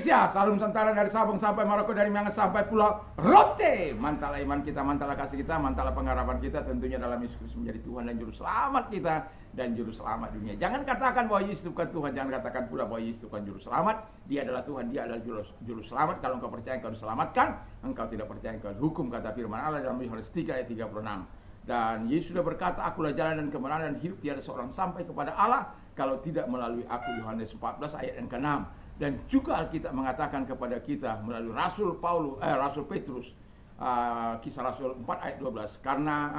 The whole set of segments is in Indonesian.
Indonesia, Salam Nusantara dari Sabang sampai Maroko, dari Miangas sampai Pulau Rote. Mantalah iman kita, mantalah kasih kita, mantalah pengharapan kita tentunya dalam Yesus Kristus menjadi Tuhan dan Juru Selamat kita dan Juru Selamat dunia. Jangan katakan bahwa Yesus bukan Tuhan, jangan katakan pula bahwa Yesus bukan Juru Selamat. Dia adalah Tuhan, dia adalah Juru Selamat. Kalau engkau percaya engkau diselamatkan, engkau tidak percaya engkau dihukum, kata firman Allah dalam Yohanes 3 ayat 36. Dan Yesus sudah berkata, akulah jalan dan kebenaran dan hidup, tiada seorang sampai kepada Allah kalau tidak melalui aku. Yohanes 14 ayat yang ke-6. Dan juga Alkitab mengatakan kepada kita melalui Rasul Petrus, Kisah Rasul 4 ayat 12, karena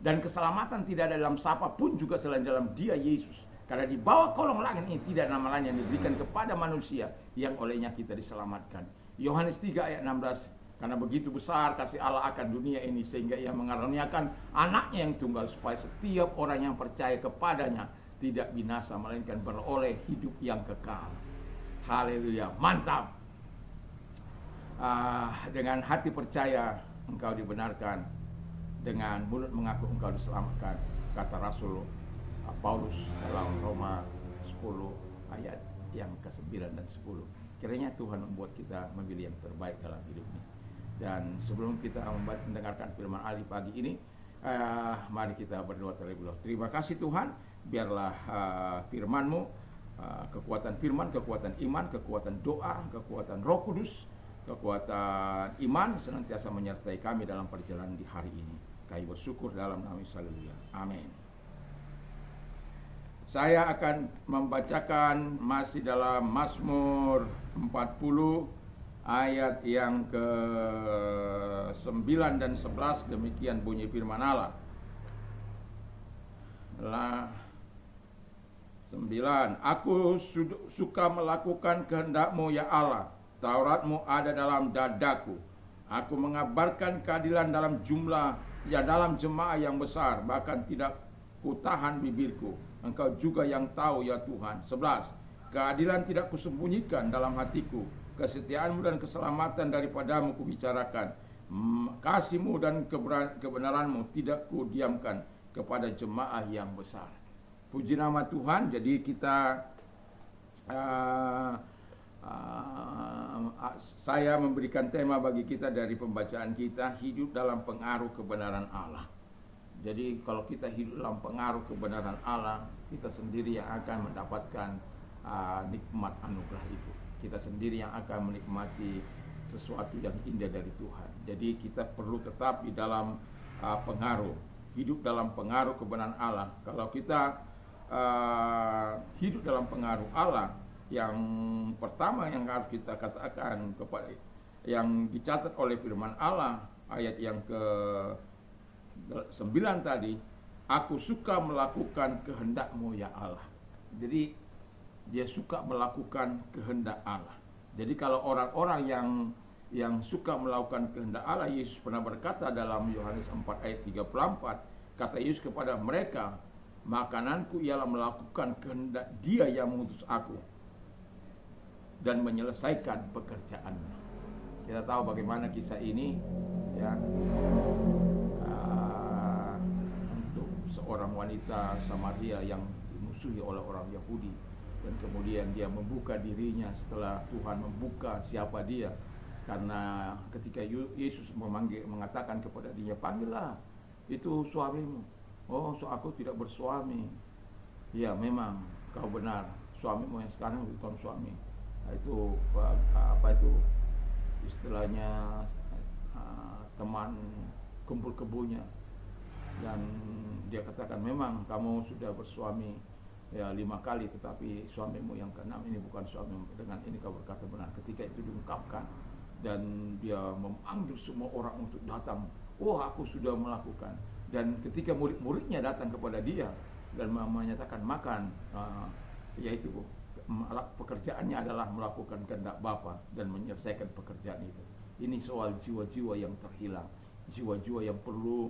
dan keselamatan tidak ada dalam siapapun juga selain dalam Dia Yesus. Karena di bawah kolong langit ini tidak ada nama lain yang diberikan kepada manusia yang olehnya kita diselamatkan. Yohanes 3 ayat 16, karena begitu besar kasih Allah akan dunia ini sehingga Ia mengaruniakan anaknya yang tunggal supaya setiap orang yang percaya kepadanya tidak binasa melainkan beroleh hidup yang kekal. Haleluya, mantap. Dengan hati percaya engkau dibenarkan, dengan mulut mengaku engkau diselamatkan, kata Rasul Paulus dalam Roma 10 ayat yang ke-9 dan 10. Kiranya Tuhan membuat kita memilih yang terbaik dalam hidup ini. Dan sebelum kita mendengarkan firman Allah pagi ini, mari kita berdoa terlebih dahulu. Terima kasih Tuhan, biarlah firman-Mu, kekuatan firman, kekuatan iman, kekuatan doa, kekuatan Roh Kudus, kekuatan iman senantiasa menyertai kami dalam perjalanan di hari ini. Kami bersyukur dalam nama Yesus. Haleluya. Amin. Saya akan membacakan masih dalam Mazmur 40 ayat yang ke-9 dan 11. Demikian bunyi firman Allah. 9. Aku suka melakukan kehendak-Mu ya Allah. Taurat-Mu ada dalam dadaku. Aku mengabarkan keadilan dalam dalam jemaah yang besar. Bahkan tidak kutahan bibirku. Engkau juga yang tahu ya Tuhan. 11. Keadilan tidak kusembunyikan dalam hatiku. Kesetiaan-Mu dan keselamatan daripadamu kubicarakan. Kasih-Mu dan kebenaran-Mu tidak kudiamkan kepada jemaah yang besar. Puji nama Tuhan. Jadi kita saya memberikan tema bagi kita dari pembacaan kita, hidup dalam pengaruh kebenaran Allah. Jadi kalau kita hidup dalam pengaruh kebenaran Allah, kita sendiri yang akan mendapatkan nikmat anugerah itu. Kita sendiri yang akan menikmati sesuatu yang indah dari Tuhan. Jadi kita perlu tetap di dalam pengaruh, hidup dalam pengaruh kebenaran Allah. Kalau kita hidup dalam pengaruh Allah, yang pertama yang harus kita katakan kepada yang dicatat oleh firman Allah ayat yang ke-9 tadi, aku suka melakukan kehendak-Mu ya Allah. Jadi dia suka melakukan kehendak Allah. Jadi kalau orang-orang yang suka melakukan kehendak Allah, Yesus pernah berkata dalam Yohanes 4 ayat 34, kata Yesus kepada mereka, makananku ialah melakukan kehendak Dia yang mengutus aku dan menyelesaikan pekerjaannya. Kita tahu bagaimana kisah ini, ya, untuk seorang wanita Samaria yang dimusuhi oleh orang Yahudi, dan kemudian dia membuka dirinya setelah Tuhan membuka siapa dia. Karena ketika Yesus mengatakan kepada dia, panggillah itu suamimu. Oh, aku tidak bersuami. Ya, memang kau benar, suamimu yang sekarang bukan suami. Itu apa itu istilahnya, teman kumpul kebunnya. Dan dia katakan, memang kamu sudah bersuami 5 kali, tetapi suamimu yang ke-6 ini bukan suamimu. Dengan ini kau berkata benar. Ketika itu diungkapkan, dan dia memanggil semua orang untuk datang. Oh, aku sudah melakukan. Dan ketika murid-muridnya datang kepada dia dan menyatakan makan, yaitu pekerjaannya adalah melakukan kehendak Bapa dan menyelesaikan pekerjaan itu. Ini soal jiwa-jiwa yang terhilang, jiwa-jiwa yang perlu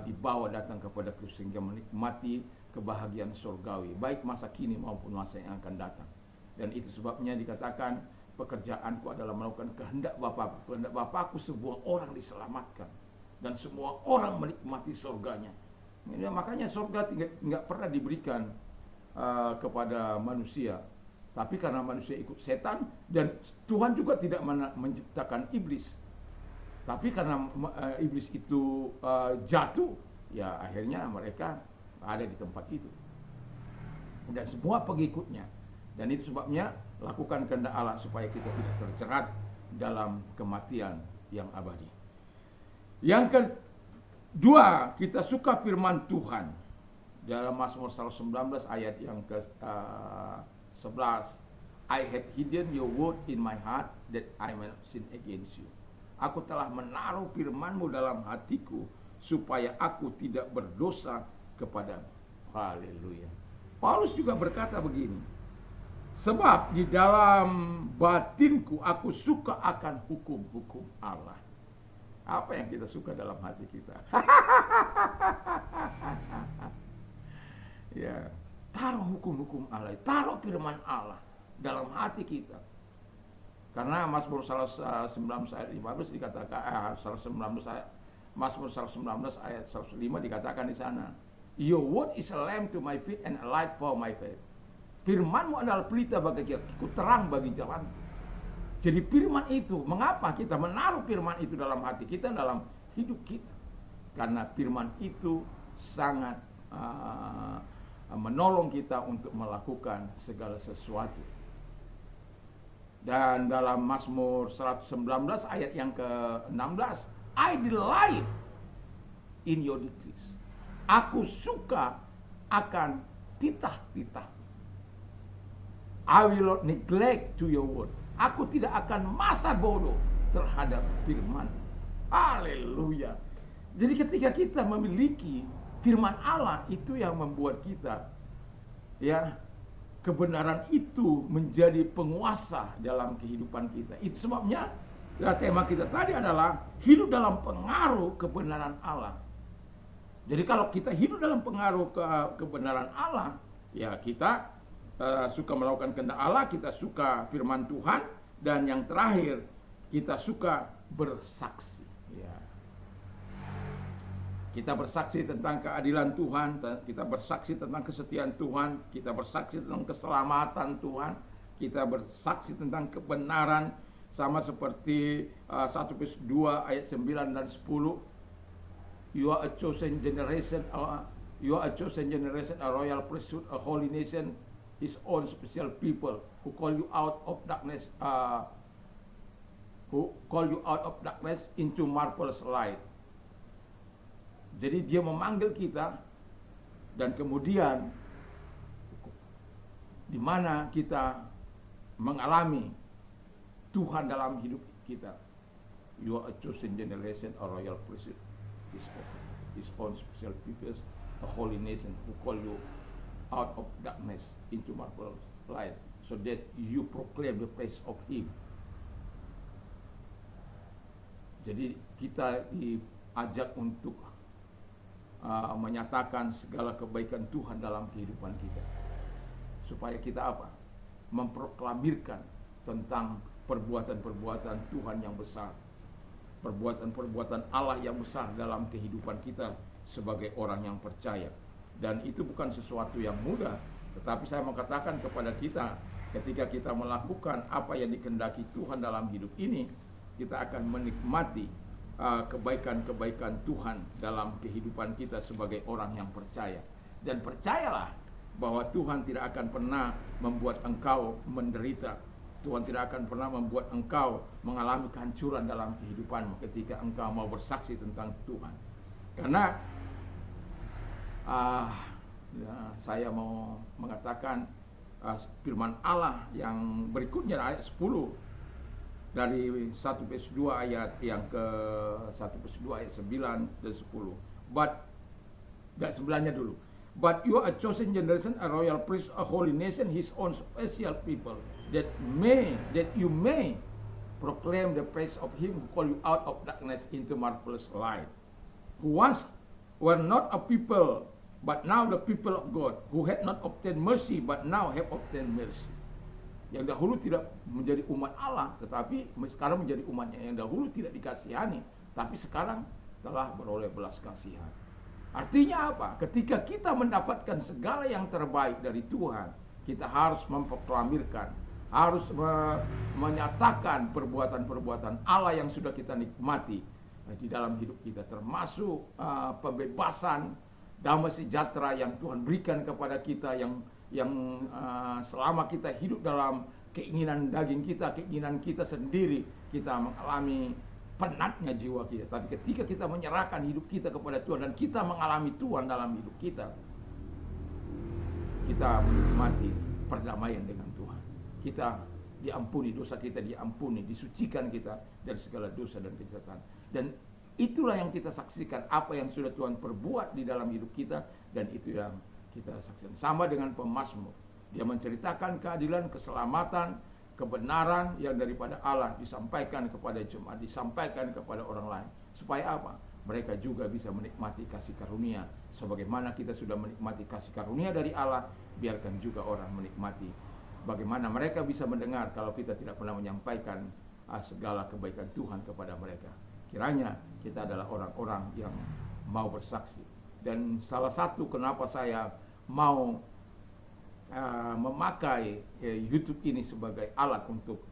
dibawa datang kepada Kristus sehingga menikmati kebahagiaan surgawi, baik masa kini maupun masa yang akan datang. Dan itu sebabnya dikatakan, pekerjaanku adalah melakukan kehendak Bapa. Kehendak Bapa aku sebuah orang diselamatkan dan semua orang menikmati surganya. Makanya surga tidak pernah diberikan kepada manusia Tapi karena manusia ikut setan, dan Tuhan juga tidak menciptakan iblis. Tapi karena iblis itu jatuh, ya akhirnya mereka ada di tempat itu. Dan semua pengikutnya. Dan itu sebabnya lakukan kehendak Allah supaya kita tidak terjerat dalam kematian yang abadi. Yang kedua, kita suka firman Tuhan. Dalam Mazmur 119 ayat yang ke-11, I have hidden your word in my heart that I may not sin against you. Aku telah menaruh firman-Mu dalam hatiku supaya aku tidak berdosa kepadamu. Haleluya. Paulus juga berkata begini, sebab di dalam batinku aku suka akan hukum-hukum Allah. Apa yang kita suka dalam hati kita? Ya, taruh hukum-hukum Allah, taruh firman Allah dalam hati kita. Karena Mazmur 119 ayat 15 dikatakan, Mazmur 119 ayat 105 dikatakan di sana, Your word is a lamp to my feet and a light for my path. Firman-Mu adalah pelita bagi jalanku, terang bagi jalanku. Jadi firman itu, mengapa kita menaruh firman itu dalam hati kita, dalam hidup kita? Karena firman itu sangat menolong kita untuk melakukan segala sesuatu. Dan dalam Mazmur 119 ayat yang ke-16, I delight in your decrees. Aku suka akan titah-titah. I will not neglect to your word. Aku tidak akan masa bodoh terhadap firman. Haleluya. Jadi ketika kita memiliki firman Allah, itu yang membuat kita, ya, kebenaran itu menjadi penguasa dalam kehidupan kita. Itu sebabnya ya, tema kita tadi adalah hidup dalam pengaruh kebenaran Allah. Jadi kalau kita hidup dalam pengaruh kebenaran Allah, ya kita suka melakukan kehendak Allah, kita suka firman Tuhan, dan yang terakhir kita suka bersaksi. Ya. Kita bersaksi tentang keadilan Tuhan, kita bersaksi tentang kesetiaan Tuhan, kita bersaksi tentang keselamatan Tuhan, kita bersaksi tentang kebenaran, sama seperti 1 Petrus 2 ayat 9 dan 10. You are a chosen generation, a royal priesthood, a holy nation, His own special people, who call you out of darkness, into marvelous light. Jadi Dia memanggil kita, dan kemudian di mana kita mengalami Tuhan dalam hidup kita. You are a chosen generation, a royal priesthood, His own special people, a holy nation, who call you out of darkness into marvelous light, so that you proclaim the praise of Him. Jadi kita diajak untuk menyatakan segala kebaikan Tuhan dalam kehidupan kita, supaya kita apa? Memproklamirkan tentang perbuatan-perbuatan Tuhan yang besar, perbuatan-perbuatan Allah yang besar dalam kehidupan kita sebagai orang yang percaya. Dan itu bukan sesuatu yang mudah, tetapi saya mau katakan kepada kita, ketika kita melakukan apa yang dikehendaki Tuhan dalam hidup ini, kita akan menikmati kebaikan-kebaikan Tuhan dalam kehidupan kita sebagai orang yang percaya. Dan percayalah bahwa Tuhan tidak akan pernah membuat engkau menderita. Tuhan tidak akan pernah membuat engkau mengalami kehancuran dalam kehidupanmu ketika engkau mau bersaksi tentang Tuhan. Karena saya mau mengatakan firman Allah yang berikutnya, ayat 10 dari 1 Petrus 2 ayat yang ke 1 Petrus 2 ayat 9 dan 10. Dan 9-nya dulu. But you are a chosen generation, a royal priest, a holy nation, His own special people, that you may proclaim the praise of Him who called you out of darkness into marvelous light, who once were not a people, but now the people of God, who had not obtained mercy, but now have obtained mercy. Yang dahulu tidak menjadi umat Allah, tetapi sekarang menjadi umatnya. Yang dahulu tidak dikasihani, tapi sekarang telah beroleh belas kasihan. Artinya apa? Ketika kita mendapatkan segala yang terbaik dari Tuhan, Kita harus memproklamirkan, harus menyatakan perbuatan-perbuatan Allah yang sudah kita nikmati di dalam hidup kita, termasuk pembebasan, damai sejahtera yang Tuhan berikan kepada kita, yang selama kita hidup dalam keinginan daging kita, keinginan kita sendiri, kita mengalami penatnya jiwa kita. Tapi ketika kita menyerahkan hidup kita kepada Tuhan dan kita mengalami Tuhan dalam hidup kita, kita menikmati perdamaian dengan Tuhan. Kita diampuni, dosa kita diampuni, disucikan kita dari segala dosa dan kejahatan. Dan itulah yang kita saksikan, apa yang sudah Tuhan perbuat di dalam hidup kita, dan itu yang kita saksikan. Sama dengan pemazmur, dia menceritakan keadilan, keselamatan, kebenaran yang daripada Allah disampaikan kepada jemaat, disampaikan kepada orang lain. Supaya apa? Mereka juga bisa menikmati kasih karunia. Sebagaimana kita sudah menikmati kasih karunia dari Allah, biarkan juga orang menikmati bagaimana mereka bisa mendengar kalau kita tidak pernah menyampaikan segala kebaikan Tuhan kepada mereka. Kiranya kita adalah orang-orang yang mau bersaksi. Dan salah satu kenapa saya mau memakai YouTube ini sebagai alat untuk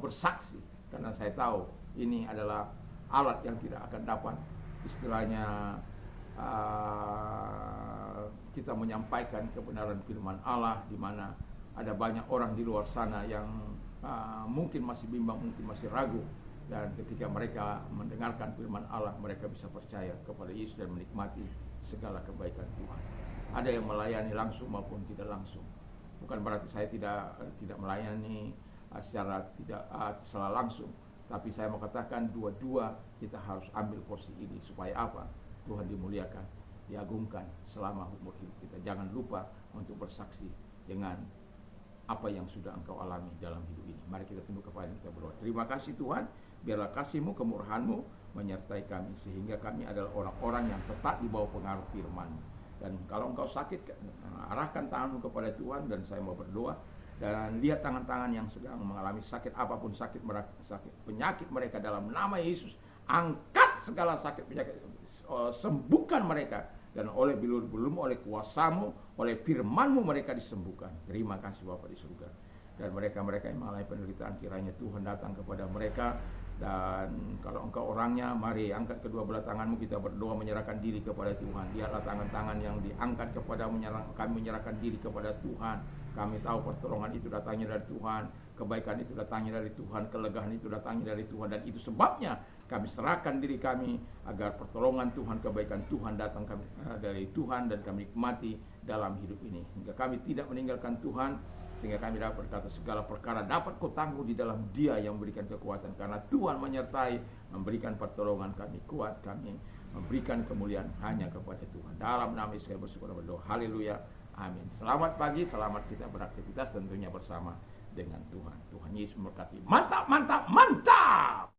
bersaksi, karena saya tahu ini adalah alat yang tidak akan dapat istilahnya kita menyampaikan kebenaran firman Allah, di mana ada banyak orang di luar sana yang mungkin masih bimbang, mungkin masih ragu, dan ketika mereka mendengarkan firman Allah, mereka bisa percaya kepada Yesus dan menikmati segala kebaikan Tuhan. Ada yang melayani langsung maupun tidak langsung. Bukan berarti saya tidak melayani secara langsung, tapi saya mau katakan dua-dua kita harus ambil porsi ini. Supaya apa? Tuhan dimuliakan, diagungkan selama umur hidup kita. Jangan lupa untuk bersaksi dengan apa yang sudah engkau alami dalam hidup ini. Mari kita tunduk kepala kita berdoa. Terima kasih Tuhan, biarlah kasih-Mu, kemurahan-Mu menyertai kami, sehingga kami adalah orang-orang yang tetap di bawah pengaruh firman-Mu. Dan kalau engkau sakit, arahkan tanganmu kepada Tuhan, dan saya mau berdoa. Dan lihat tangan-tangan yang sedang mengalami sakit, apapun sakit penyakit mereka, dalam nama Yesus, angkat segala sakit penyakit, sembuhkan mereka. Dan oleh bilur-bilur-Mu, oleh kuasa-Mu, oleh firman-Mu mereka disembuhkan. Terima kasih Bapa di surga. Dan mereka-mereka yang mengalami penderitaan, kiranya Tuhan datang kepada mereka. Dan kalau engkau orangnya, mari angkat kedua belah tanganmu, kita berdoa menyerahkan diri kepada Tuhan. Lihatlah tangan-tangan yang diangkat kepada kami menyerahkan diri kepada Tuhan. Kami tahu pertolongan itu datangnya dari Tuhan, kebaikan itu datangnya dari Tuhan, kelegaan itu datangnya dari Tuhan. Dan itu sebabnya kami serahkan diri kami agar pertolongan Tuhan, kebaikan Tuhan datang dari Tuhan, dan kami nikmati dalam hidup ini. Hingga kami tidak meninggalkan Tuhan, sehingga kami dapat berkata segala perkara dapat kau tangguh di dalam Dia yang memberikan kekuatan. Karena Tuhan menyertai, memberikan pertolongan, kami kuat, kami memberikan kemuliaan hanya kepada Tuhan. Dalam nama Yesus saya bersyukur dan berdoa. Haleluya. Amin. Selamat pagi, selamat kita beraktivitas tentunya bersama dengan Tuhan. Tuhan Yesus memberkati. Mantap, mantap, mantap.